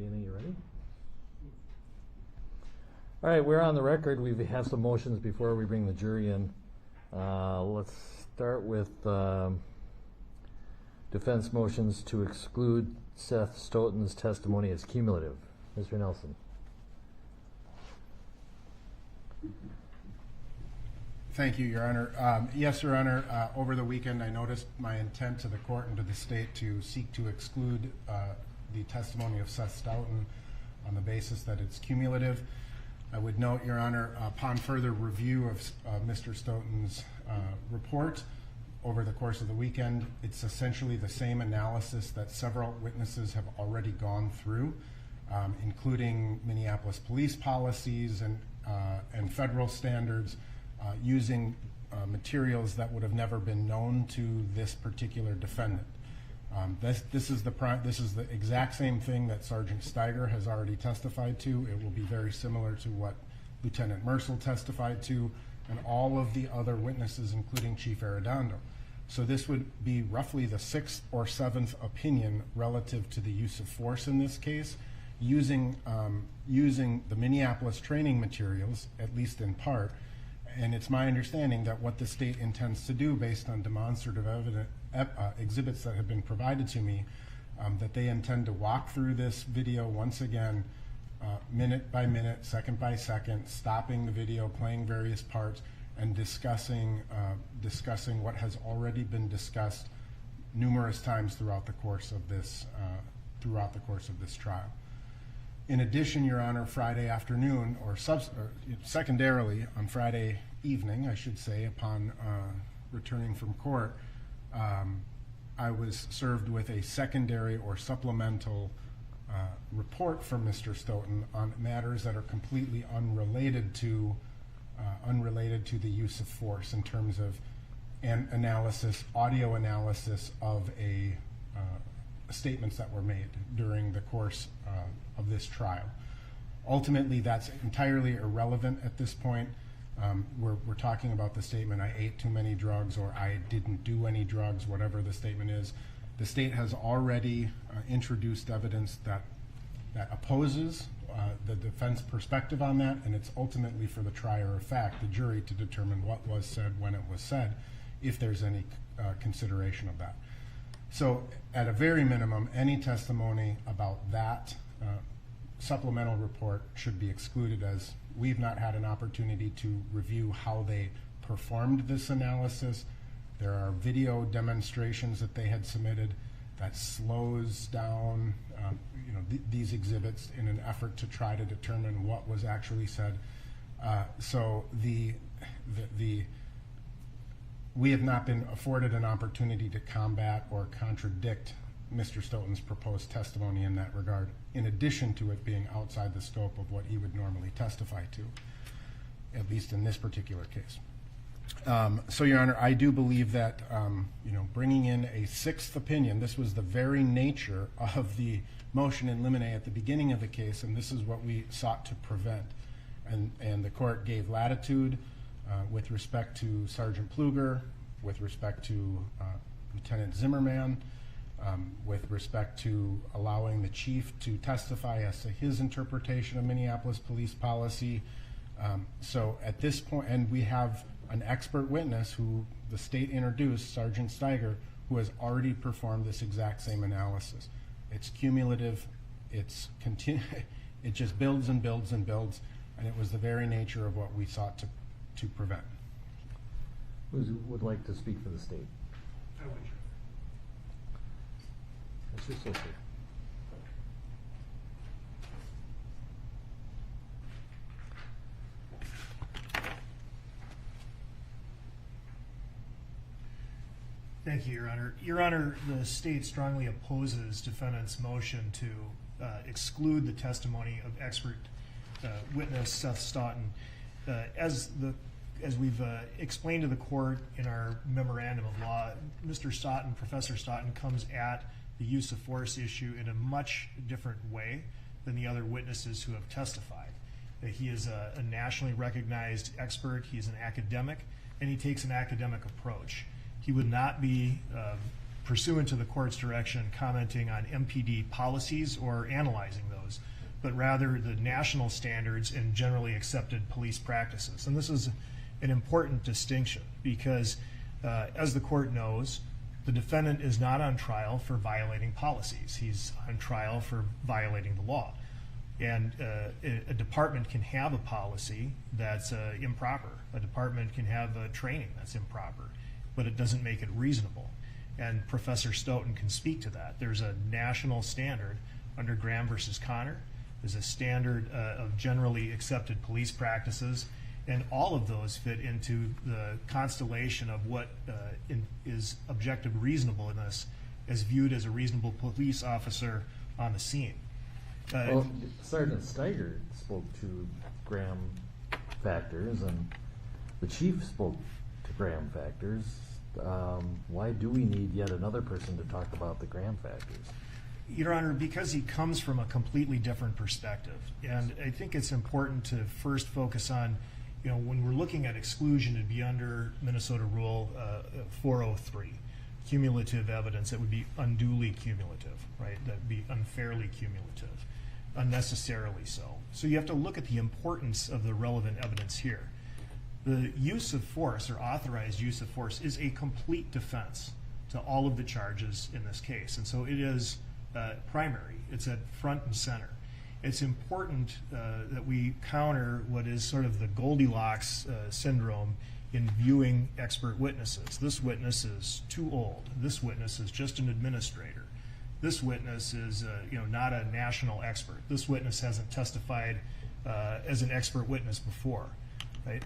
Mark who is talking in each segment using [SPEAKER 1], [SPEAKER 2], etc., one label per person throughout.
[SPEAKER 1] Dana, you ready? All right, we're on the record. We have some motions before we bring the jury in. Let's start with defense motions to exclude Seth Stoughton's testimony as cumulative. Mr. Nelson.
[SPEAKER 2] Thank you, Your Honor. Yes, Your Honor, over the weekend I noticed my intent to the court and to the state to seek to exclude the testimony of Seth Stoughton on the basis that it's cumulative. I would note, Your Honor, upon further review of Mr. Stoughton's report over the course of the weekend, it's essentially the same analysis that several witnesses have already gone through, including Minneapolis police policies and federal standards, using materials that would have never been known to this particular defendant. This is the exact same thing that Sergeant Steiger has already testified to. It will be very similar to what Lieutenant Mercel testified to, and all of the other witnesses, including Chief Arredondo. So this would be roughly the 6th or 7th opinion relative to the use of force in this case, using the Minneapolis training materials, at least in part. And it's my understanding that what the state intends to do, based on demonstrative exhibits that have been provided to me, that they intend to walk through this video once again, minute by minute, second by second, stopping the video, playing various parts, and discussing what has already been discussed numerous times throughout the course of this trial. In addition, Your Honor, Friday afternoon, or secondarily on Friday evening, I should say, upon returning from court, I was served with a secondary or supplemental report from Mr. Stoughton on matters that are completely unrelated to the use of force, in terms of audio analysis of statements that were made during the course of this trial. Ultimately, that's entirely irrelevant at this point. We're talking about the statement, I ate too many drugs, or I didn't do any drugs, whatever the statement is. The state has already introduced evidence that opposes the defense perspective on that, and it's ultimately for the trier of fact, the jury, to determine what was said when it was said, if there's any consideration of that. So at a very minimum, any testimony about that supplemental report should be excluded, as we've not had an opportunity to review how they performed this analysis. There are video demonstrations that they had submitted that slows down these exhibits in an effort to try to determine what was actually said. So we have not been afforded an opportunity to combat or contradict Mr. Stoughton's proposed testimony in that regard, in addition to it being outside the scope of what he would normally testify to, at least in this particular case. So, Your Honor, I do believe that bringing in a 6th opinion, this was the very nature of the motion in limine at the beginning of the case, and this is what we sought to prevent. And the court gave latitude with respect to Sergeant Pluger, with respect to Lieutenant Zimmerman, with respect to allowing the chief to testify as to his interpretation of Minneapolis police policy. So at this point, and we have an expert witness who the state introduced, Sergeant Steiger, who has already performed this exact same analysis. It's cumulative, it just builds and builds and builds, and it was the very nature of what we sought to prevent.
[SPEAKER 1] Who would like to speak for the state?
[SPEAKER 3] I would.
[SPEAKER 1] Mr. Sister.
[SPEAKER 3] Thank you, Your Honor. Your Honor, the state strongly opposes defendant's motion to exclude the testimony of expert witness Seth Stoughton. As we've explained to the court in our memorandum of law, Mr. Stoughton, Professor Stoughton, comes at the use of force issue in a much different way than the other witnesses who have testified. He is a nationally recognized expert, he's an academic, and he takes an academic approach. He would not be pursuant to the court's direction, commenting on MPD policies or analyzing those, but rather the national standards and generally accepted police practices. And this is an important distinction because, as the court knows, the defendant is not on trial for violating policies. He's on trial for violating the law. And a department can have a policy that's improper. A department can have a training that's improper, but it doesn't make it reasonable. And Professor Stoughton can speak to that. There's a national standard under Graham versus Connor. There's a standard of generally accepted police practices, and all of those fit into the constellation of what is objective reasonableness as viewed as a reasonable police officer on the scene.
[SPEAKER 1] Well, Sergeant Steiger spoke to Graham factors, and the chief spoke to Graham factors. Why do we need yet another person to talk about the Graham factors?
[SPEAKER 3] Your Honor, because he comes from a completely different perspective. And I think it's important to first focus on, when we're looking at exclusion, it'd be under Minnesota Rule 403. Cumulative evidence, that would be unduly cumulative, right? That would be unfairly cumulative, unnecessarily so. So you have to look at the importance of the relevant evidence here. The use of force, or authorized use of force, is a complete defense to all of the charges in this case. And so it is primary. It's at front and center. It's important that we counter what is sort of the Goldilocks syndrome in viewing expert witnesses. This witness is too old. This witness is just an administrator. This witness is not a national expert. This witness hasn't testified as an expert witness before, right?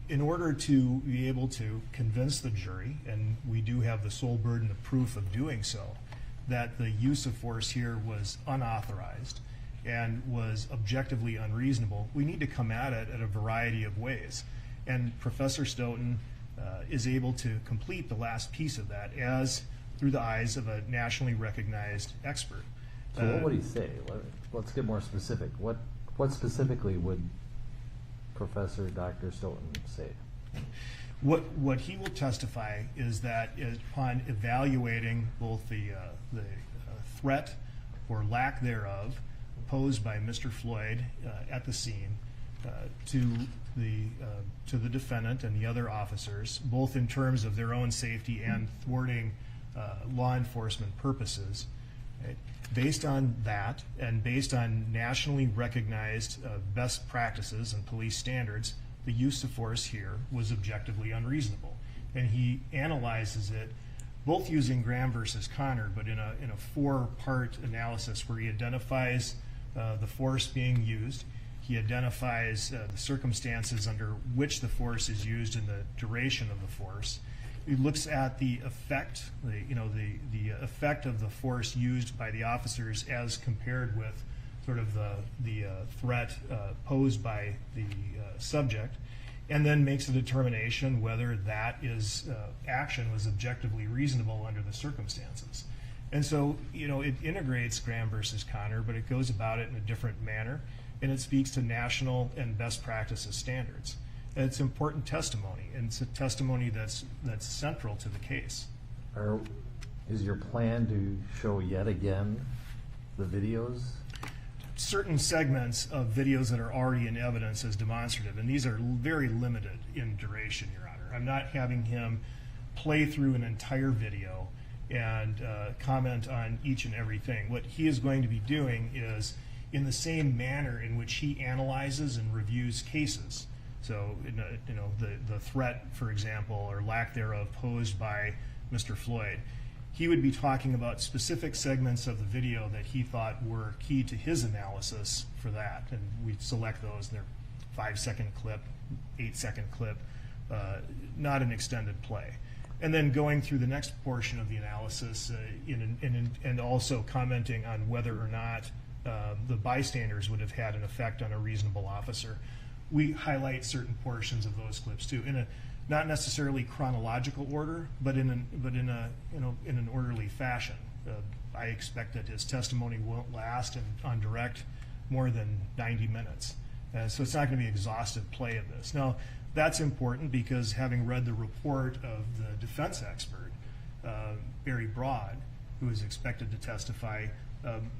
[SPEAKER 3] In order to be able to convince the jury, and we do have the sole burden of proof of doing so, that the use of force here was unauthorized and was objectively unreasonable, we need to come at it in a variety of ways. And Professor Stoughton is able to complete the last piece of that as through the eyes of a nationally recognized expert.
[SPEAKER 1] So what would he say? Let's get more specific. What specifically would Professor Dr. Stoughton say?
[SPEAKER 3] What he will testify is that upon evaluating both the threat or lack thereof posed by Mr. Floyd at the scene to the defendant and the other officers, both in terms of their own safety and thwarting law enforcement purposes, right? Based on that, and based on nationally recognized best practices and police standards, the use of force here was objectively unreasonable. And he analyzes it both using Graham versus Connor, but in a four-part analysis where he identifies the force being used, he identifies the circumstances under which the force is used and the duration of the force. He looks at the effect, the effect of the force used by the officers as compared with sort of the threat posed by the subject, and then makes a determination whether that action was objectively reasonable under the circumstances. And so, it integrates Graham versus Connor, but it goes about it in a different manner, and it speaks to national and best practices standards. And it's important testimony, and it's a testimony that's central to the case.
[SPEAKER 1] Is your plan to show yet again the videos?
[SPEAKER 3] Certain segments of videos that are already in evidence as demonstrative, and these are very limited in duration, Your Honor. I'm not having him play through an entire video and comment on each and everything. What he is going to be doing is in the same manner in which he analyzes and reviews cases. So, the threat, for example, or lack thereof posed by Mr. Floyd, he would be talking about specific segments of the video that he thought were key to his analysis for that. And we select those, and they're 5-second clip, 8-second clip, not an extended play. And then going through the next portion of the analysis and also commenting on whether or not the bystanders would have had an effect on a reasonable officer. We highlight certain portions of those clips too, in a not necessarily chronological order, but in an orderly fashion. I expect that his testimony won't last on direct more than 90 minutes, so it's not going to be exhaustive play of this. Now, that's important because having read the report of the defense expert, Barry Broad, who is expected to testify.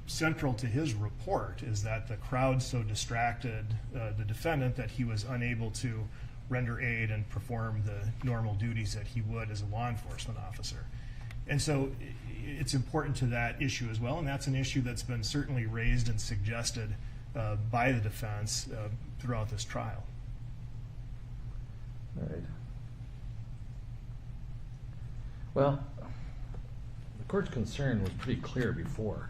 [SPEAKER 3] Central to his report is that the crowd so distracted the defendant that he was unable to render aid and perform the normal duties that he would as a law enforcement officer. And so it's important to that issue as well, and that's an issue that's been certainly raised and suggested by the defense throughout this trial.
[SPEAKER 1] All right. Well, the court's concern was pretty clear before,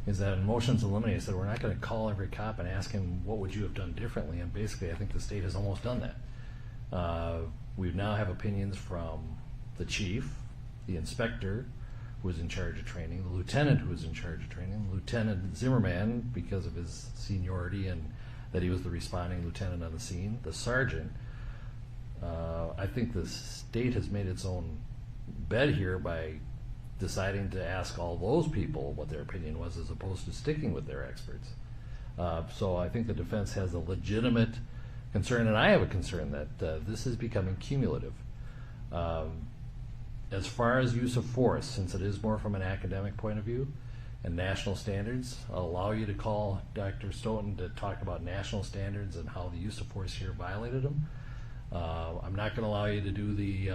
[SPEAKER 1] is that in motions eliminated said we're not going to call every cop and ask him what would you have done differently, and basically I think the state has almost done that. We now have opinions from the chief, the inspector who was in charge of training, the lieutenant who was in charge of training, Lieutenant Zimmerman because of his seniority and that he was the responding lieutenant on the scene, the sergeant. I think the state has made its own bed here by deciding to ask all those people what their opinion was as opposed to sticking with their experts. So I think the defense has a legitimate concern, and I have a concern that this is becoming cumulative. As far as use of force, since it is more from an academic point of view and national standards, I'll allow you to call Dr. Stoughton to talk about national standards and how the use of force here violated them. I'm not going to allow you to do the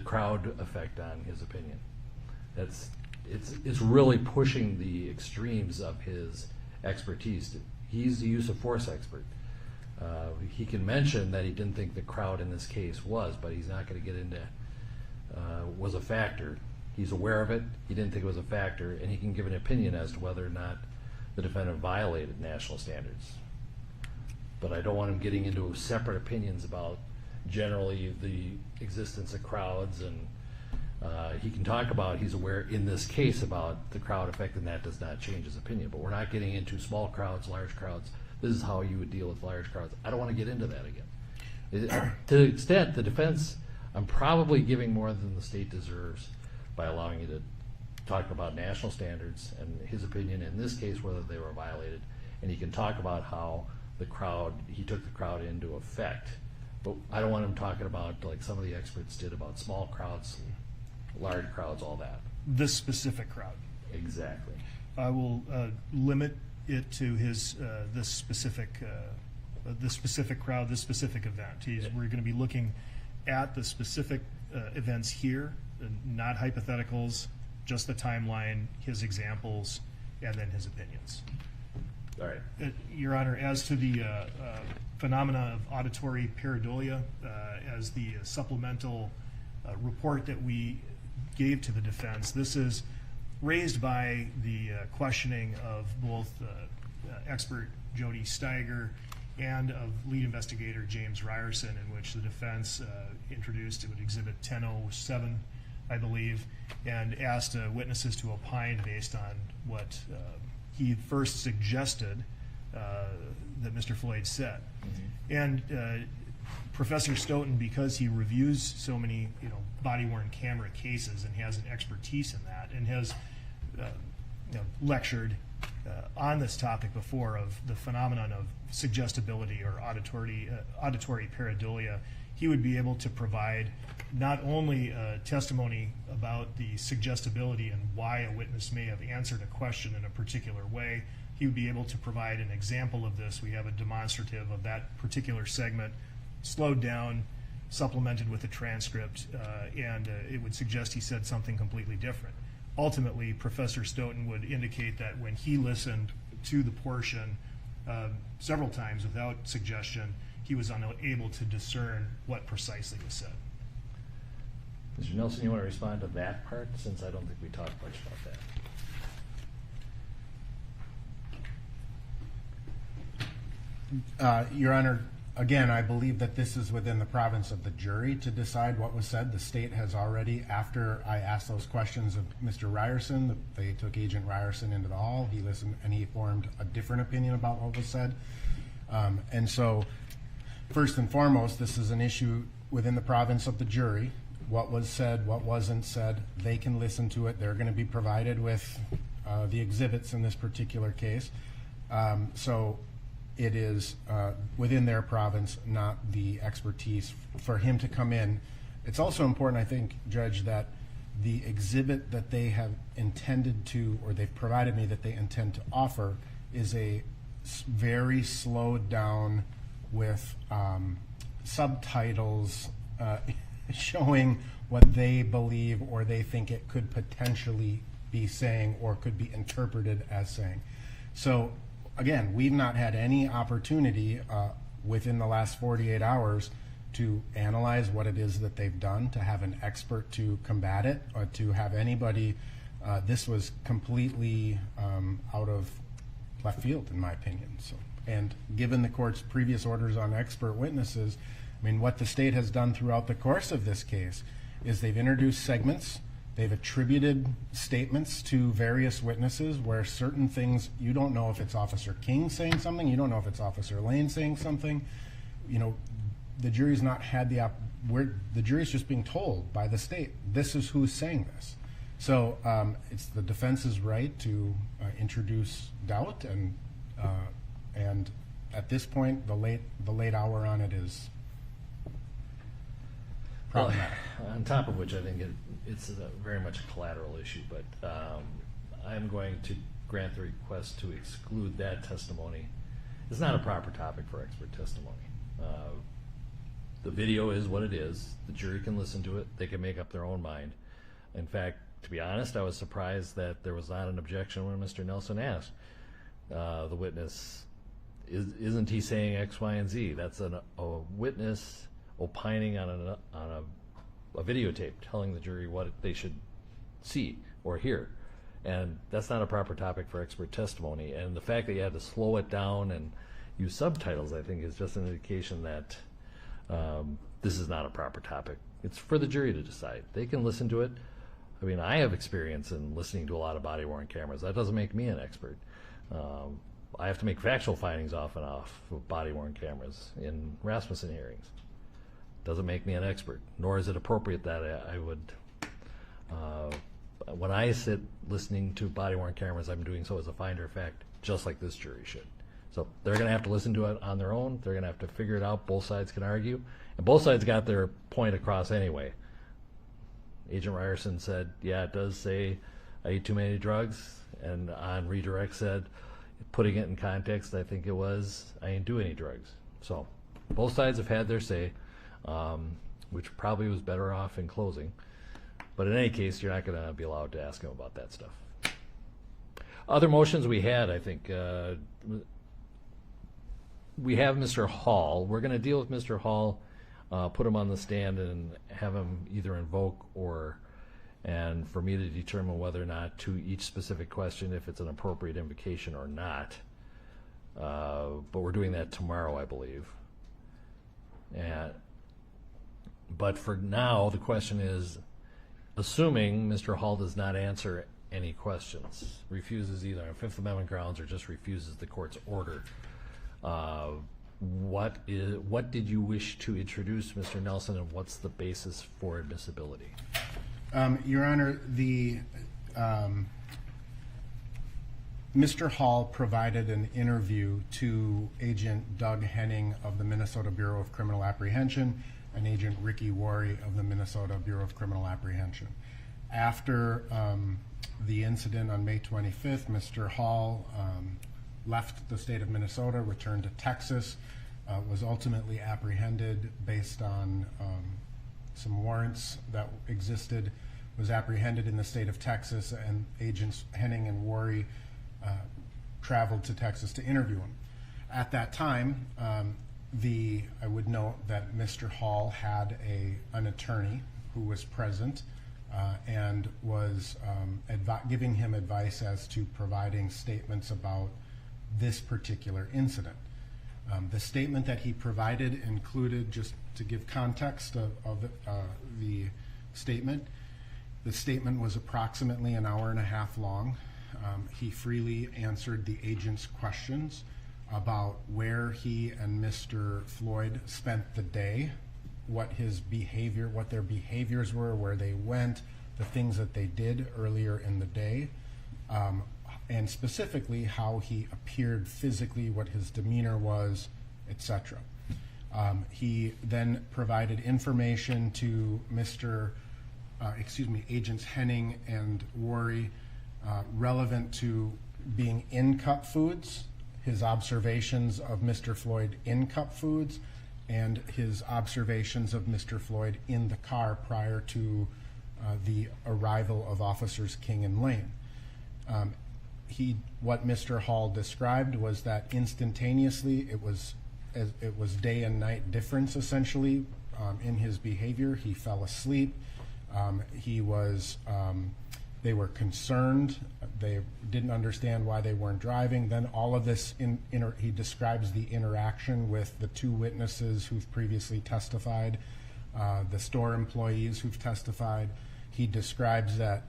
[SPEAKER 1] crowd effect on his opinion. It's really pushing the extremes of his expertise. He's the use of force expert. He can mention that he didn't think the crowd in this case was, but he's not going to get into was a factor. He's aware of it. He didn't think it was a factor, and he can give an opinion as to whether or not the defendant violated national standards. But I don't want him getting into separate opinions about generally the existence of crowds, and he can talk about he's aware in this case about the crowd effect, and that does not change his opinion. But we're not getting into small crowds, large crowds. This is how you would deal with large crowds. I don't want to get into that again. To the extent the defense, I'm probably giving more than the state deserves by allowing you to talk about national standards and his opinion in this case, whether they were violated. And he can talk about how he took the crowd into effect. But I don't want him talking about, like some of the experts did, about small crowds, large crowds, all that.
[SPEAKER 3] This specific crowd.
[SPEAKER 1] Exactly.
[SPEAKER 3] I will limit it to his this specific crowd, this specific event. We're going to be looking at the specific events here, not hypotheticals, just the timeline, his examples, and then his opinions.
[SPEAKER 1] All right.
[SPEAKER 3] Your Honor, as to the phenomena of auditory pareidolia, as the supplemental report that we gave to the defense, this is raised by the questioning of both expert Jody Steiger and of lead investigator James Ryerson, in which the defense introduced, it would exhibit 1007, I believe, and asked witnesses to opine based on what he first suggested that Mr. Floyd said. Mm-hmm. And Professor Stoughton, because he reviews so many body-worn camera cases and has an expertise in that, and has lectured on this topic before of the phenomenon of suggestibility or auditory pareidolia, he would be able to provide not only testimony about the suggestibility and why a witness may have answered a question in a particular way, he would be able to provide an example of this. We have a demonstrative of that particular segment, slowed down, supplemented with a transcript, and it would suggest he said something completely different. Ultimately, Professor Stoughton would indicate that when he listened to the portion several times without suggestion, he was unable to discern what precisely was said.
[SPEAKER 1] Mr. Nelson, you want to respond to that part, since I don't think we talked much about
[SPEAKER 2] that? Your Honor, again, I believe that this is within the province of the jury to decide what was said. The state has already, after I asked those questions of Mr. Ryerson, they took Agent Ryerson into the hall. He listened and he formed a different opinion about what was said. And so, first and foremost, this is an issue within the province of the jury. What was said, what wasn't said, they can listen to it. They're going to be provided with the exhibits in this particular case. So it is within their province, not the expertise for him to come in It's also important, I think, Judge, that the exhibit that they have intended to, or they've provided me that they intend to offer, is a very slowed down with subtitles showing what they believe or they think it could potentially be saying or could be interpreted as saying. So again, we've not had any opportunity within the last 48 hours to analyze what it is that they've done, to have an expert to combat it, or to have anybody. This was completely out of left field, in my opinion. So, and given the court's previous orders on expert witnesses, I mean, what the state has done throughout the course of this case is they've introduced segments, they've attributed statements to various witnesses where certain things, you don't know if it's Officer King saying something, you don't know if it's Officer Lane saying something. You know, the jury's not had the jury's just being told by the state, this is who's saying this. So it's the defense's right to introduce doubt, and at this point, the late hour on it is problematic.
[SPEAKER 1] Well, on top of which, I think it's very much a collateral issue, but I'm going to grant the request to exclude that testimony. It's not a proper topic for expert testimony. The video is what it is. The jury can listen to it. They can make up their own mind. In fact, to be honest, I was surprised that there was not an objection when Mr. Nelson asked the witness, isn't he saying X, Y, and Z? That's a witness opining on a videotape, telling the jury what they should see or hear. And that's not a proper topic for expert testimony. And the fact that you had to slow it down and use subtitles, I think, is just an indication that this is not a proper topic. It's for the jury to decide. They can listen to it. I mean, I have experience in listening to a lot of body-worn cameras. That doesn't make me an expert. I have to make factual findings off and off of body-worn cameras in Rasmussen hearings. Doesn't make me an expert, nor is it appropriate that I would, when I sit listening to body-worn cameras, I'm doing so as a finder of fact, just like this jury should. So they're going to have to listen to it on their own. They're going to have to figure it out. Both sides can argue. And both sides got their point across anyway. Agent Ryerson said, yeah, it does say I ate too many drugs. And on redirect said, putting it in context, I think it was, I didn't do any drugs. So both sides have had their say, which probably was better off in closing. But in any case, you're not going to be allowed to ask him about that stuff. Other motions we had, I think, we have Mr. Hall. We're going to deal with Mr. Hall, put him on the stand and have him either invoke and for me to determine whether or not to each specific question if it's an appropriate invocation or not. But we're doing that tomorrow, I believe. But for now, the question is, assuming Mr. Hall does not answer any questions, refuses either on Fifth Amendment grounds or just refuses the court's order, what did you wish to introduce, Mr. Nelson, and what's the basis for admissibility?
[SPEAKER 2] Your Honor, Mr. Hall provided an interview to Agent Doug Henning of the Minnesota Bureau of Criminal Apprehension and Agent Ricky Worry of the Minnesota Bureau of Criminal Apprehension. After the incident on May 25th, Mr. Hall left the state of Minnesota, returned to Texas, was ultimately apprehended based on some warrants that existed, was apprehended in the state of Texas, and Agents Henning and Worry traveled to Texas to interview him. At that time, I would note that Mr. Hall had an attorney who was present and was giving him advice as to providing statements about this particular incident. The statement that he provided included, just to give context of the statement was approximately an hour and a half long. He freely answered the agent's questions about where he and Mr. Floyd spent the day, what their behaviors were, where they went, the things that they did earlier in the day, and specifically how he appeared physically, what his demeanor was, etc. He then provided information to Agents Henning and Worry relevant to being in cup foods, his observations of Mr. Floyd in cup foods, and his observations of Mr. Floyd in the car prior to the arrival of Officers King and Lane. What Mr. Hall described was that instantaneously it was day and night difference essentially in his behavior. He fell asleep. They were concerned. They didn't understand why they weren't driving. Then all of this, he describes the interaction with the two witnesses who've previously testified, the store employees who've testified. He describes that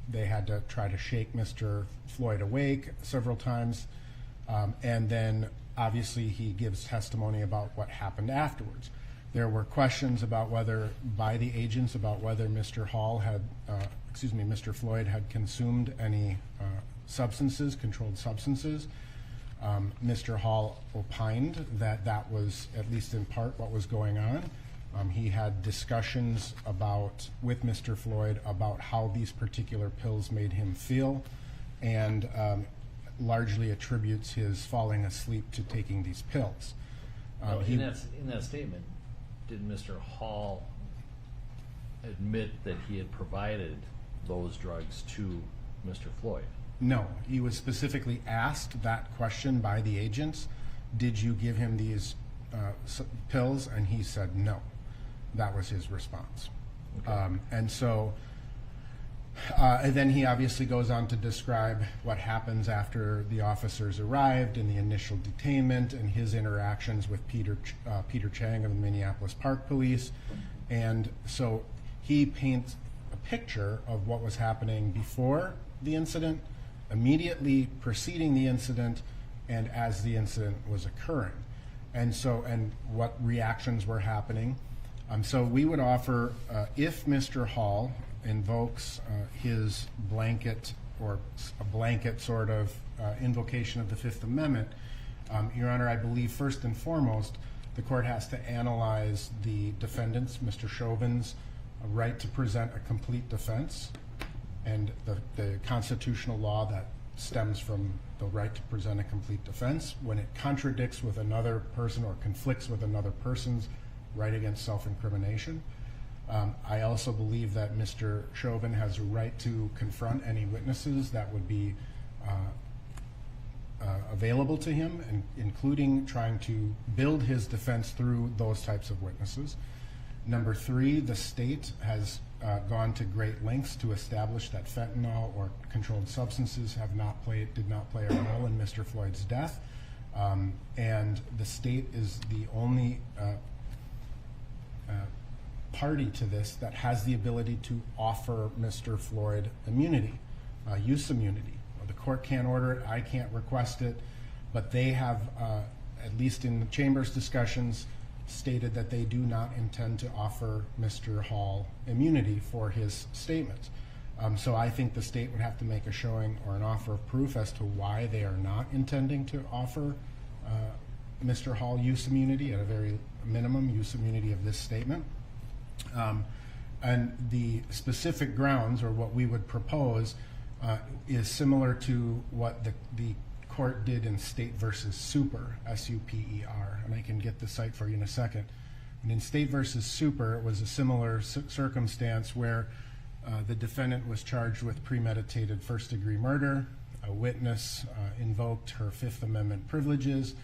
[SPEAKER 2] they had to try to shake Mr. Floyd awake several times. And then obviously he gives testimony about what happened afterwards. There were questions by the agents about whether Mr. Floyd had consumed any controlled substances. Mr. Hall opined that was at least in part what was going on. He had discussions with Mr. Floyd about how these particular pills made him feel, and largely attributes his falling asleep to taking these pills.
[SPEAKER 1] In that statement, did Mr. Hall admit that he had provided those drugs to Mr. Floyd?
[SPEAKER 2] No, he was specifically asked that question by the agents. Did you give him these pills? And he said no. That was his response.
[SPEAKER 1] Okay.
[SPEAKER 2] And then he obviously goes on to describe what happens after the officers arrived and the initial detainment and his interactions with Peter Chang of the Minneapolis Park Police. And so he paints a picture of what was happening before the incident, immediately preceding the incident, and as the incident was occurring. And what reactions were happening. So we would offer, if Mr. Hall invokes his blanket or a blanket sort of invocation of the Fifth Amendment, Your Honor, I believe first and foremost the court has to analyze the defendant's, Mr. Chauvin's, right to present a complete defense and the constitutional law that stems from the right to present a complete defense. When it contradicts with another person or conflicts with another person's right against self-incrimination. I also believe that Mr. Chauvin has a right to confront any witnesses that would be available to him, and including trying to build his defense through those types of witnesses. Number three, the state has gone to great lengths to establish that fentanyl or controlled substances did not play a role in Mr. Floyd's death, and the state is the only party to this that has the ability to offer Mr. Floyd immunity, use immunity. The court can't order it, I can't request it, but they have, at least in the chamber's discussions, stated that they do not intend to offer Mr. Hall immunity for his statements. So I think the state would have to make a showing or an offer of proof as to why they are not intending to offer Mr. Hall use immunity, at a very minimum use immunity of this statement. And the specific grounds, or what we would propose, is similar to what the court did in State versus Super, S-U-P-E-R, and I can get the site for you in a second. And in State versus Super, it was a similar circumstance where the defendant was charged with premeditated first-degree murder. A witness invoked her Fifth Amendment privileges.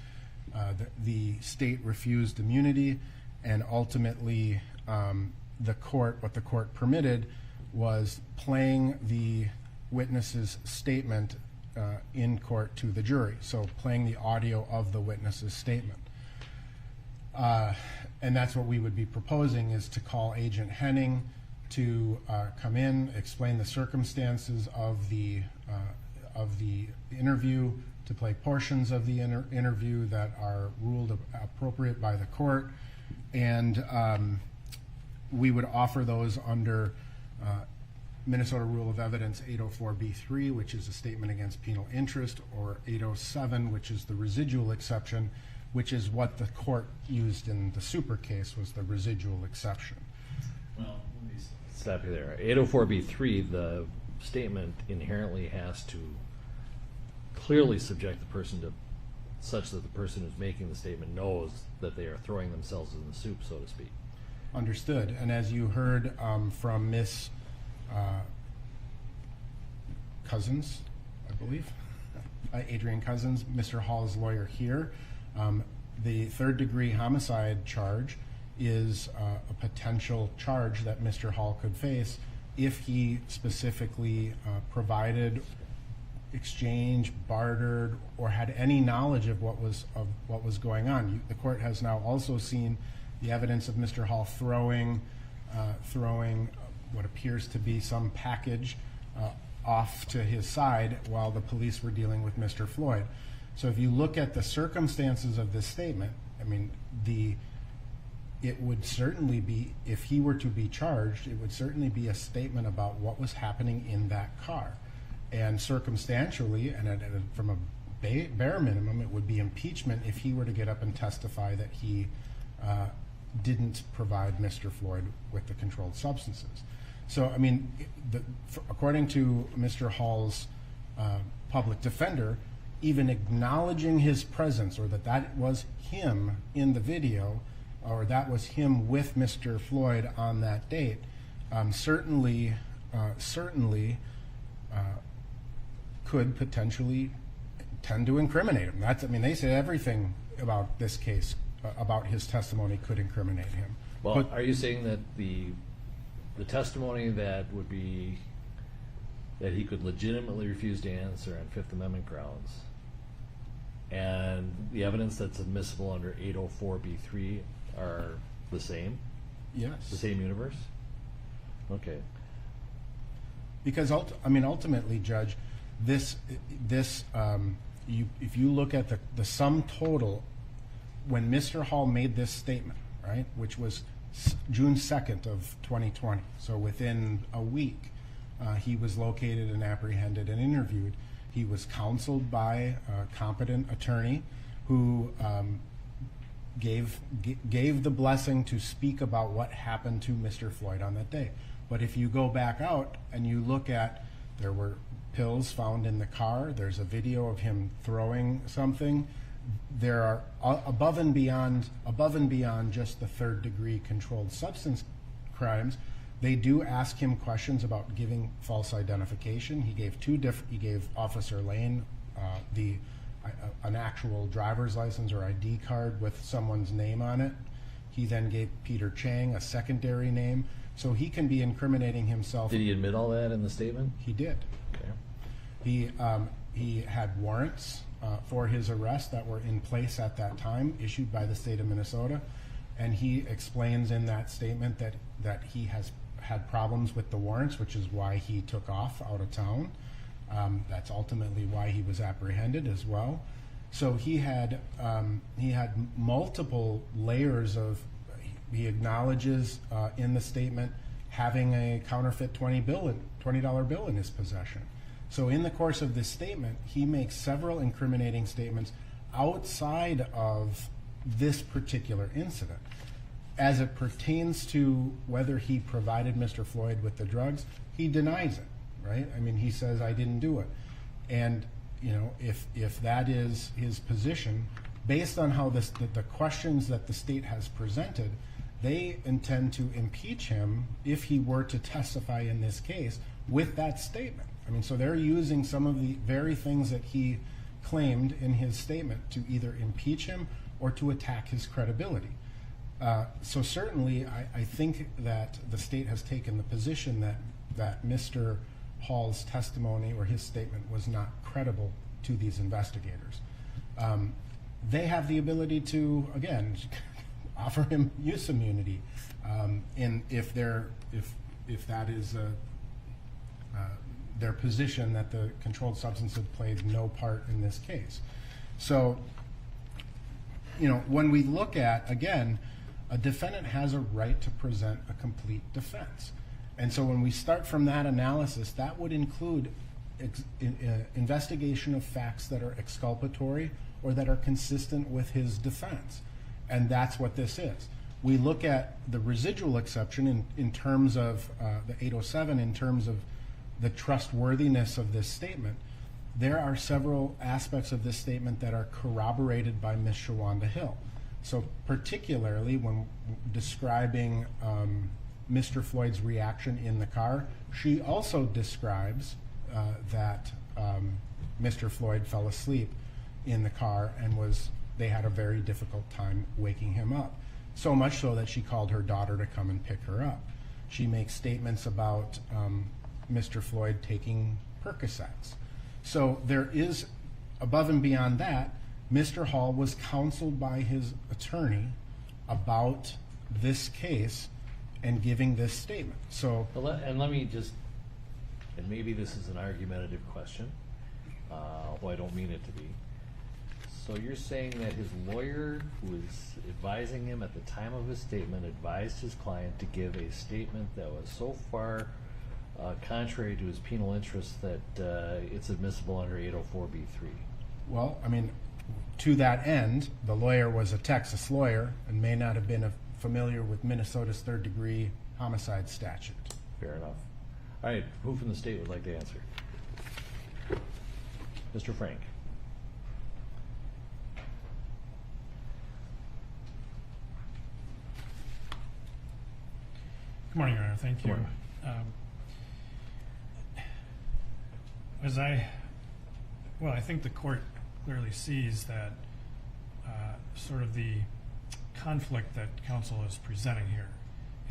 [SPEAKER 2] The state refused immunity, and ultimately what the court permitted was playing the witness's statement in court to the jury, so playing the audio of the witness's statement. And that's what we would be proposing, is to call Agent Henning to come in, explain the circumstances of the interview, to play portions of the interview that are ruled appropriate by the court, and we would offer those under Minnesota Rule of Evidence 804B3, which is a statement against penal interest, or 807, which is the residual exception, which is what the court used in the super case, was the residual exception.
[SPEAKER 1] Well, let me stop you there. 804B3, the statement inherently has to clearly subject the person to such that the person who's making the statement knows that they are throwing themselves in the soup, so to speak.
[SPEAKER 2] Understood. And as you heard from Miss Cousins, I believe, Adrian Cousins, Mr. Hall's lawyer here, the third-degree homicide charge is a potential charge that Mr. Hall could face if he specifically provided, exchanged, bartered, or had any knowledge of what was going on. The court has now also seen the evidence of Mr. Hall throwing what appears to be some package off to his side while the police were dealing with Mr. Floyd. So if you look at the circumstances of this statement, I mean, it would certainly be, if he were to be charged, it would certainly be a statement about what was happening in that car. And circumstantially, and from a bare minimum, it would be impeachment if he were to get up and testify that he didn't provide Mr. Floyd with the controlled substances. So, I mean, according to Mr. Hall's public defender, even acknowledging his presence, or that was him in the video, or that was him with Mr. Floyd on that date, certainly could potentially tend to incriminate him. I mean, they say everything about this case, about his testimony, could incriminate him.
[SPEAKER 1] Well, are you saying that the testimony that would be that he could legitimately refuse to answer on Fifth Amendment grounds, and the evidence that's admissible under 804B3 are the same?
[SPEAKER 2] Yes.
[SPEAKER 1] The same universe? Okay.
[SPEAKER 2] Because ultimately, Judge, if you look at the sum total, when Mr. Hall made this statement, right, which was June 2nd of 2020, so within a week, he was located and apprehended and interviewed. He was counseled by a competent attorney who gave the blessing to speak about what happened to Mr. Floyd on that day. But if you go back out and you look at, there were pills found in the car, there's a video of him throwing something, there are above and beyond just the third-degree controlled substance crimes, they do ask him questions about giving false identification. He gave Officer Lane an actual driver's license or ID card with someone's name on it. He then gave Peter Chang a secondary name, so he can be incriminating himself.
[SPEAKER 1] Did he admit all that in the statement?
[SPEAKER 2] He did.
[SPEAKER 1] Okay.
[SPEAKER 2] He had warrants for his arrest that were in place at that time, issued by the state of Minnesota, and he explains in that statement that he has had problems with the warrants, which is why he took off out of town. That's ultimately why he was apprehended as well. So he had multiple layers of. He acknowledges in the statement having a counterfeit $20 bill in his possession. So in the course of this statement, he makes several incriminating statements outside of this particular incident. As it pertains to whether he provided Mr. Floyd with the drugs, he denies it, right? I mean, he says, I didn't do it. And, you know, if that is his position, based on how the questions that the state has presented, they intend to impeach him if he were to testify in this case with that statement. I mean, so they're using some of the very things that he claimed in his statement to either impeach him or to attack his credibility. So certainly, I think that the state has taken the position that Mr. Hall's testimony or his statement was not credible to these investigators. They have the ability to, again, offer him use immunity, if that is their position, that the controlled substance had played no part in this case. So, you know, when we look at, again, a defendant has a right to present a complete defense. And so when we start from that analysis, that would include investigation of facts that are exculpatory or that are consistent with his defense. And that's what this is. We look at the residual exception in terms of the 807, in terms of the trustworthiness of this statement. There are several aspects of this statement that are corroborated by Ms. Shawanda Hill. So particularly when describing Mr. Floyd's reaction in the car, she also describes that Mr. Floyd fell asleep in the car and they had a very difficult time waking him up. So much so that she called her daughter to come and pick her up. She makes statements about Mr. Floyd taking Percocets. So there is, above and beyond that, Mr. Hall was counseled by his attorney about this case and giving this statement. So,
[SPEAKER 1] And let me just, and maybe this is an argumentative question, although I don't mean it to be. So you're saying that his lawyer, who was advising him at the time of his statement, advised his client to give a statement that was so far contrary to his penal interest that it's admissible under 804b3?
[SPEAKER 2] well, I mean, to that end, the lawyer was a Texas lawyer and may not have been familiar with Minnesota's third-degree homicide statute.
[SPEAKER 1] Fair enough. All right, who from the state would like to answer? Mr. Frank.
[SPEAKER 4] Good morning, Your Honor. Thank you.
[SPEAKER 1] Good morning.
[SPEAKER 4] I think the court clearly sees that sort of the conflict that counsel is presenting here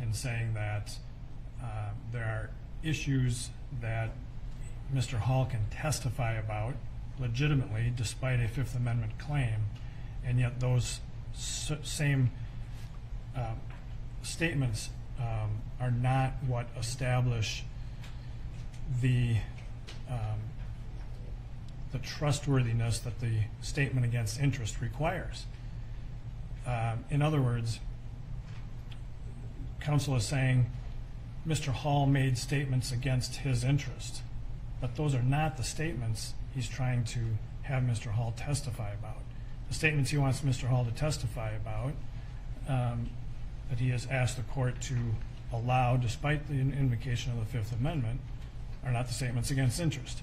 [SPEAKER 4] in saying that there are issues that Mr. Hall can testify about legitimately despite a Fifth Amendment claim, and yet those same statements are not what establish the trustworthiness that the statement against interest requires. In other words, counsel is saying Mr. Hall made statements against his interest, but those are not the statements he's trying to have Mr. Hall testify about. The statements he wants Mr. Hall to testify about, that he has asked the court to allow despite the invocation of the Fifth Amendment, are not the statements against interest.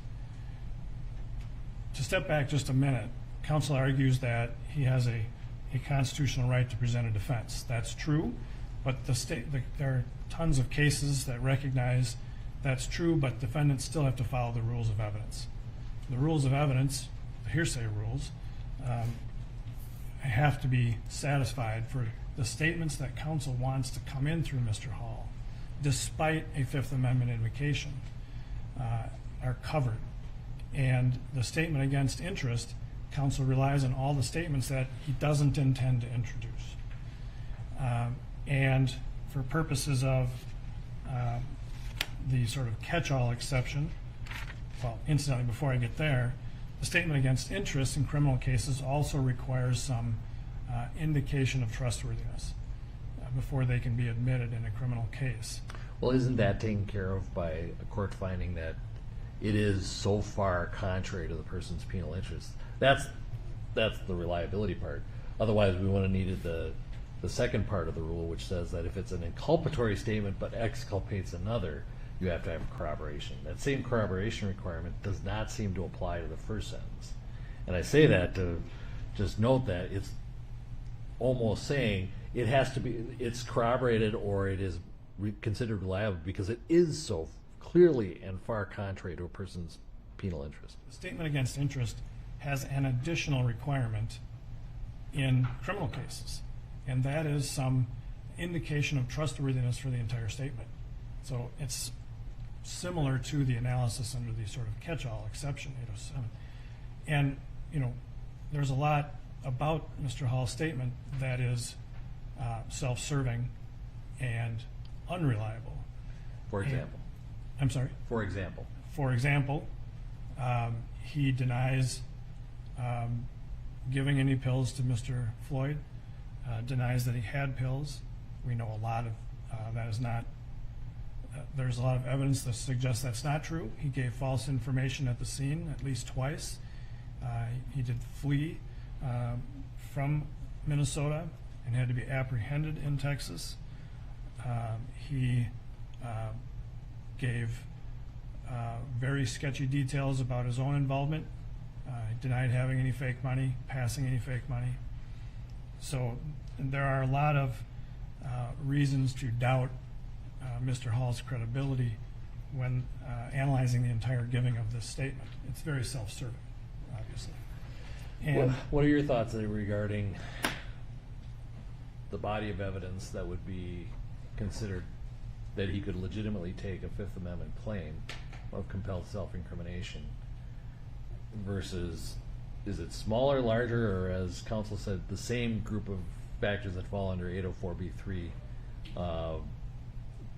[SPEAKER 4] To step back just a minute, counsel argues that he has a constitutional right to present a defense. That's true, but there are tons of cases that recognize that's true, but defendants still have to follow the rules of evidence. The rules of evidence, the hearsay rules, have to be satisfied for the statements that counsel wants to come in through Mr. Hall, despite a Fifth Amendment invocation, are covered. And the statement against interest, counsel relies on all the statements that he doesn't intend to introduce. And for purposes of the sort of catch-all exception, well, incidentally, before I get there, the statement against interest in criminal cases also requires some indication of trustworthiness before they can be admitted in a criminal case.
[SPEAKER 1] Well, isn't that taken care of by a court finding that it is so far contrary to the person's penal interest? That's the reliability part. Otherwise, we would have needed the second part of the rule, which says that if it's an inculpatory statement but exculpates another, you have to have corroboration. That same corroboration requirement does not seem to apply to the first sentence. And I say that to just note that it's almost saying it has to be, it's corroborated or it is considered reliable because it is so clearly and far contrary to a person's penal interest.
[SPEAKER 4] The statement against interest has an additional requirement in criminal cases, and that is some indication of trustworthiness for the entire statement. So it's similar to the analysis under the sort of catch-all exception, 807. And, there's a lot about Mr. Hall's statement that is self-serving and unreliable.
[SPEAKER 1] For example?
[SPEAKER 4] I'm sorry?
[SPEAKER 1] For example?
[SPEAKER 4] For example, he denies giving any pills to Mr. Floyd, denies that he had pills. We know a lot of that is not there's a lot of evidence that suggests that's not true. He gave false information at the scene at least twice. He did flee from Minnesota and had to be apprehended in Texas. He gave very sketchy details about his own involvement. He denied having any fake money, passing any fake money. So there are a lot of reasons to doubt Mr. Hall's credibility when analyzing the entire giving of this statement. It's very self-serving, obviously. And
[SPEAKER 1] What are your thoughts regarding the body of evidence that would be considered that he could legitimately take a Fifth Amendment claim of compelled self-incrimination versus, is it smaller, larger, or as counsel said, the same group of factors that fall under 804b3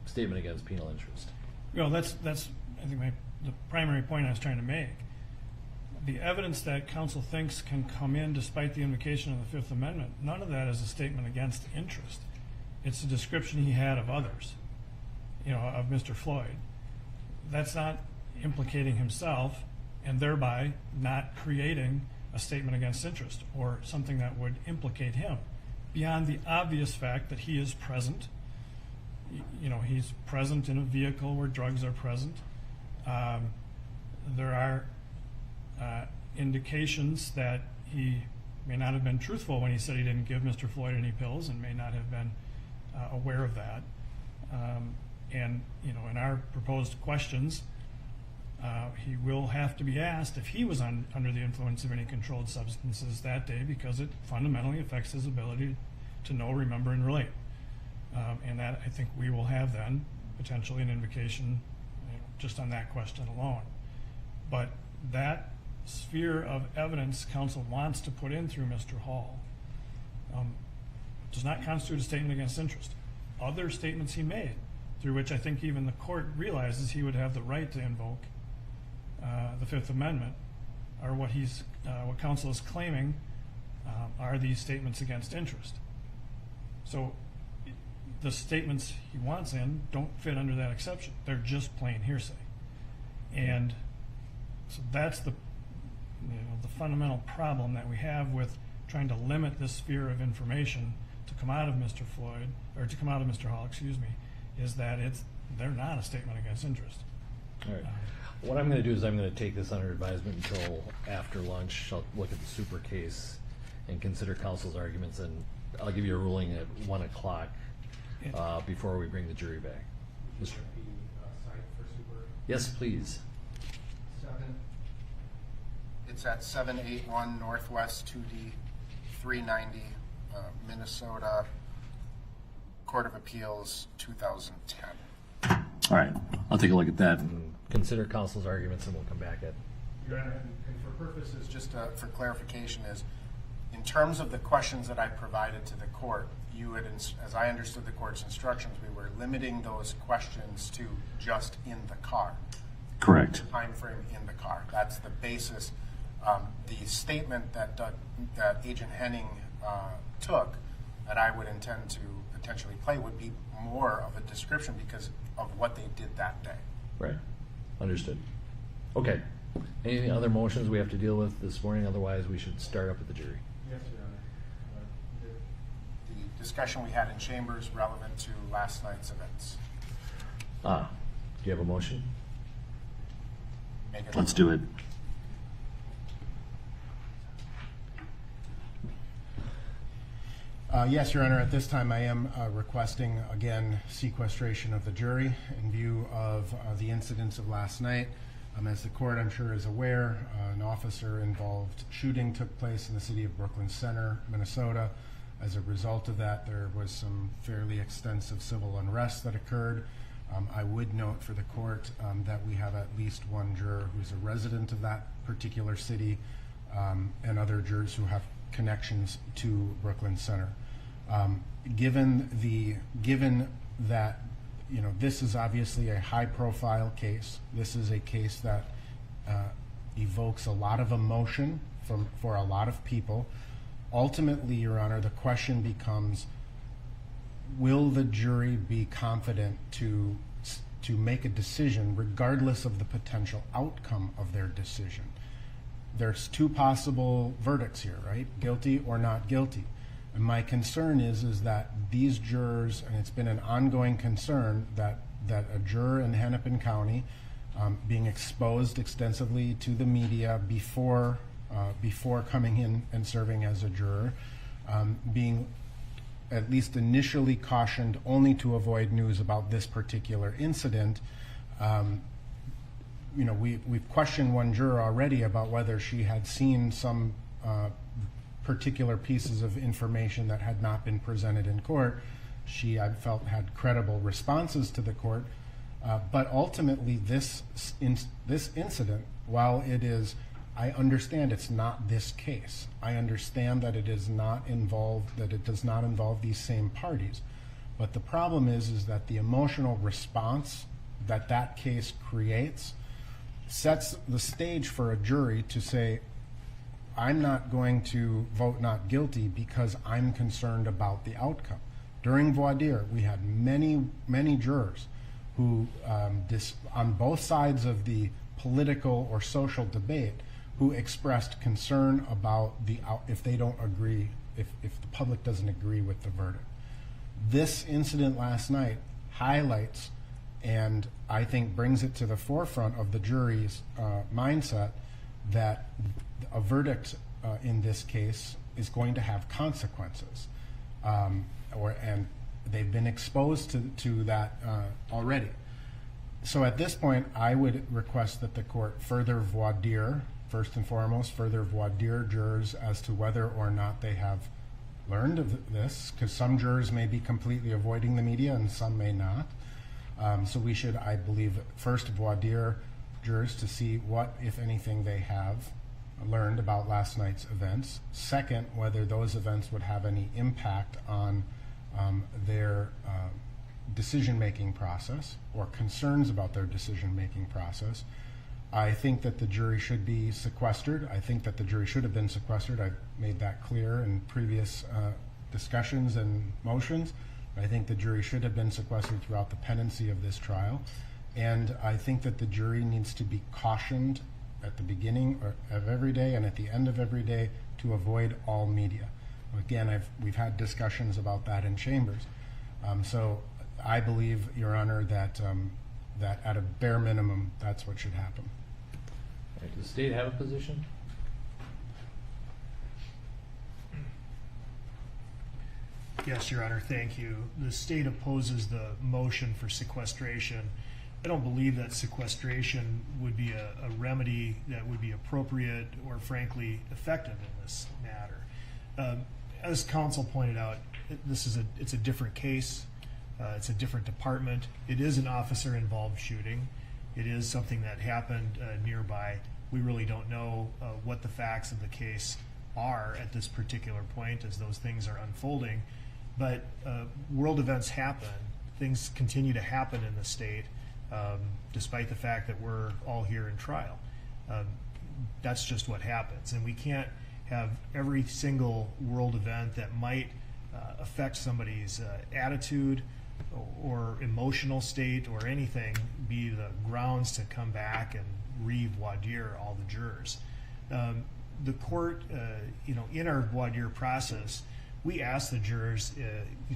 [SPEAKER 1] statement against penal interest?
[SPEAKER 4] well, that's I think the primary point I was trying to make. The evidence that counsel thinks can come in despite the invocation of the Fifth Amendment, none of that is a statement against interest. It's a description he had of others, of Mr. Floyd. That's not implicating himself and thereby not creating a statement against interest or something that would implicate him beyond the obvious fact that he is present. He's present in a vehicle where drugs are present. There are indications that he may not have been truthful when he said he didn't give Mr. Floyd any pills and may not have been aware of that. And in our proposed questions, he will have to be asked if he was under the influence of any controlled substances that day, because it fundamentally affects his ability to know, remember, and relate. And that, I think, we will have then potentially an invocation just on that question alone. But that sphere of evidence counsel wants to put in through Mr. Hall does not constitute a statement against interest. Other statements he made, through which I think even the court realizes he would have the right to invoke the Fifth Amendment, are what counsel is claiming are these statements against interest. So the statements he wants in don't fit under that exception. They're just plain hearsay. And so that's the fundamental problem that we have with trying to limit this sphere of information to come out of Mr. Floyd, or to come out of Mr. Hall, is that they're not a statement against interest.
[SPEAKER 1] All right. What I'm going to do is I'm going to take this under advisement until after lunch. I'll look at the super case and consider counsel's arguments, and I'll give you a ruling at 1 o'clock before we bring the jury back. Mr. Yes, please.
[SPEAKER 2] It's at 781 Northwest 2D 390, Minnesota, Court of Appeals, 2010.
[SPEAKER 1] All right. I'll take a look at that and consider counsel's arguments, and we'll come back at.
[SPEAKER 2] Your Honor, and for purposes, just for clarification, is in terms of the questions that I provided to the court, you had, as I understood the court's instructions, we were limiting those questions to just in the car.
[SPEAKER 1] Correct.
[SPEAKER 2] Time frame in the car. That's the basis. The statement that Agent Henning took, that I would intend to potentially play, would be more of a description because of what they did that day.
[SPEAKER 1] Right. Understood. Okay. Any other motions we have to deal with this morning? Otherwise, we should start up at the jury.
[SPEAKER 2] Yes, Your Honor. The discussion we had in chambers relevant to last night's events.
[SPEAKER 1] Do you have a motion?
[SPEAKER 2] Make it
[SPEAKER 1] Let's do it.
[SPEAKER 2] Yes, Your Honor. At this time, I am requesting, again, sequestration of the jury in view of the incidents of last night. As the court, I'm sure, is aware, an officer-involved shooting took place in the city of Brooklyn Center, Minnesota. As a result of that, there was some fairly extensive civil unrest that occurred. I would note for the court that we have at least one juror who's a resident of that particular city, and other jurors who have connections to Brooklyn Center. Given that this is obviously a high-profile case, this is a case that evokes a lot of emotion for a lot of people. Ultimately, Your Honor, the question becomes: will the jury be confident to to make a decision regardless of the potential outcome of their decision. There's two possible verdicts here, right? Guilty or not guilty. And my concern is that these jurors, and it's been an ongoing concern, that a juror in Hennepin County being exposed extensively to the media before coming in and serving as a juror, being at least initially cautioned only to avoid news about this particular incident. We've questioned one juror already about whether she had seen some particular pieces of information that had not been presented in court. She, I felt, had credible responses to the court. But ultimately, this incident, while it is, I understand it's not this case. I understand that it is not involved, that it does not involve these same parties. But the problem is that the emotional response that case creates sets the stage for a jury to say, I'm not going to vote not guilty because I'm concerned about the outcome. During voir dire, we had many jurors who, on both sides of the political or social debate, who expressed concern about if they don't agree, if the public doesn't agree with the verdict. This incident last night highlights, and I think brings it to the forefront of the jury's mindset, that a verdict in this case is going to have consequences, and they've been exposed to that already. So at this point, I would request that the court further voir dire, first and foremost, further voir dire jurors as to whether or not they have learned of this, because some jurors may be completely avoiding the media and some may not. So we should, I believe, first voir dire jurors to see what, if anything, they have learned about last night's events. Second, whether those events would have any impact on their decision-making process or concerns about their decision-making process. I think that the jury should be sequestered. I think that the jury should have been sequestered. I've made that clear in previous discussions and motions. I think the jury should have been sequestered throughout the pendency of this trial. And I think that the jury needs to be cautioned at the beginning of every day and at the end of every day to avoid all media. Again, we've had discussions about that in chambers. So I believe, Your Honor, that at a bare minimum, that's what should happen.
[SPEAKER 1] All right, does the state have a position?
[SPEAKER 3] Yes, Your Honor, thank you. The state opposes the motion for sequestration. I don't believe that sequestration would be a remedy that would be appropriate or, frankly, effective in this matter. As counsel pointed out, it's a different case. It's a different department. It is an officer-involved shooting. It is something that happened nearby. We really don't know what the facts of the case are at this particular point as those things are unfolding. But world events happen. Things continue to happen in the state, despite the fact that we're all here in trial. That's just what happens. And we can't have every single world event that might affect somebody's attitude or emotional state or anything be the grounds to come back and re-voir dire all the jurors. The court, in our voir dire process, we asked the jurors,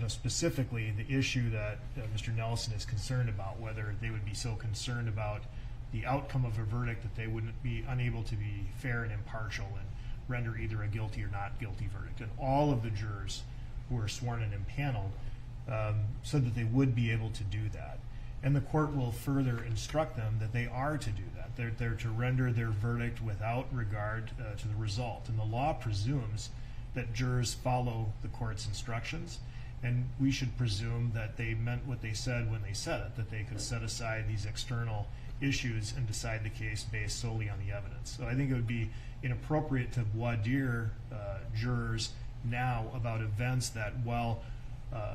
[SPEAKER 3] specifically the issue that Mr. Nelson is concerned about, whether they would be so concerned about the outcome of a verdict that they wouldn't be unable to be fair and impartial and render either a guilty or not guilty verdict. And all of the jurors who were sworn and impaneled said that they would be able to do that. And the court will further instruct them that they are to do that. They're to render their verdict without regard to the result. And the law presumes that jurors follow the court's instructions, and we should presume that they meant what they said when they said it, that they could set aside these external issues and decide the case based solely on the evidence. So I think it would be inappropriate to voir dire jurors now about events that, while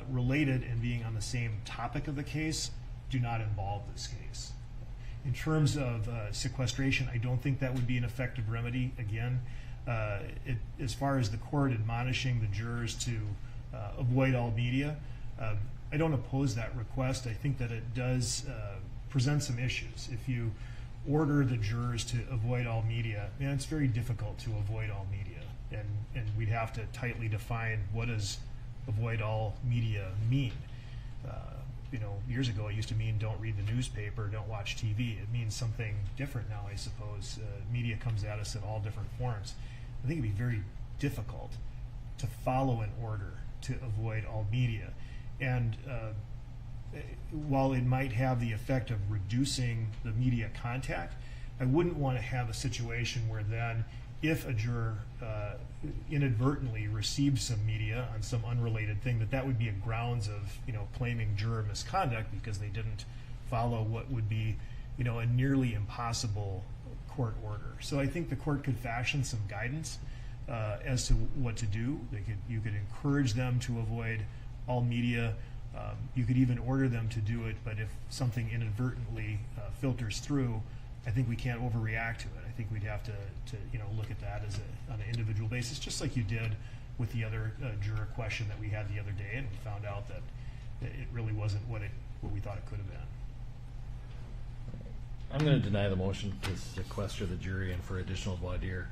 [SPEAKER 3] related and being on the same topic of the case, do not involve this case. In terms of sequestration, I don't think that would be an effective remedy. Again, as far as the court admonishing the jurors to avoid all media, I don't oppose that request. I think that it does presents some issues. If you order the jurors to avoid all media, and it's very difficult to avoid all media, and we'd have to tightly define what does avoid all media mean. Years ago it used to mean don't read the newspaper, don't watch TV. It means something different now, I suppose. Media comes at us in all different forms. I think it'd be very difficult to follow an order to avoid all media. And while it might have the effect of reducing the media contact, I wouldn't want to have a situation where then if a juror inadvertently received some media on some unrelated thing, that would be a grounds of claiming juror misconduct because they didn't follow what would be a nearly impossible court order. So I think the court could fashion some guidance as to what to do. You could encourage them to avoid all media. You could even order them to do it, but if something inadvertently filters through, I think we can't overreact to it. I think we'd have to look at that as on an individual basis, just like you did with the other juror question that we had the other day, and we found out that it really wasn't what we thought it could have been.
[SPEAKER 1] I'm going to deny the motion to sequester the jury and for additional voir dire.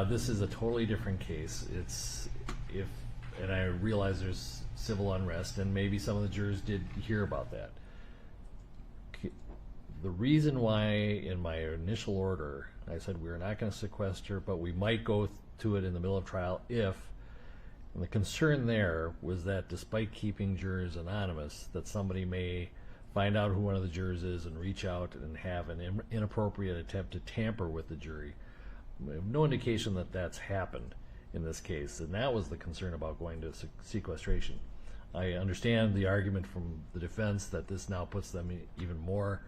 [SPEAKER 1] This is a totally different case. And I realize there's civil unrest, and maybe some of the jurors did hear about that. The reason why in my initial order I said we're not going to sequester, but we might go to it in the middle of trial if, and the concern there was that despite keeping jurors anonymous, that somebody may find out who one of the jurors is and reach out and have an inappropriate attempt to tamper with the jury. We have no indication that that's happened in this case, and that was the concern about going to sequestration. I understand the argument from the defense that this now puts them even more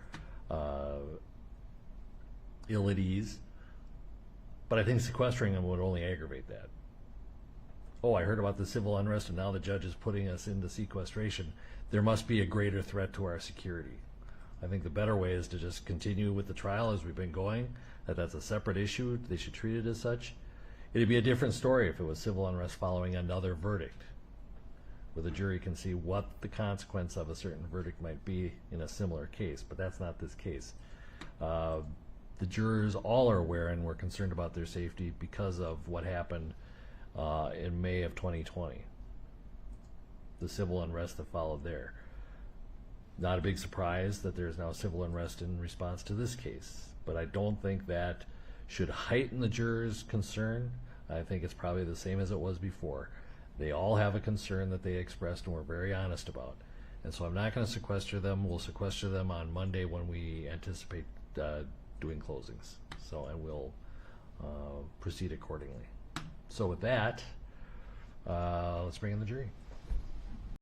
[SPEAKER 1] ill at ease, but I think sequestering them would only aggravate that. Oh, I heard about the civil unrest and now the judge is putting us into sequestration. There must be a greater threat to our security. I think the better way is to just continue with the trial as we've been going, that's a separate issue. They should treat it as such. It'd be a different story if it was civil unrest following another verdict, where the jury can see what the consequence of a certain verdict might be in a similar case, but that's not this case. The jurors all are aware and we're concerned about their safety because of what happened in May of 2020. The civil unrest that followed there. Not a big surprise that there's now civil unrest in response to this case, but I don't think that should heighten the jurors' concern. I think it's probably the same as it was before. They all have a concern that they expressed and were very honest about. And so I'm not going to sequester them. We'll sequester them on Monday when we anticipate doing closings. And we'll proceed accordingly. So with that, let's bring in the jury.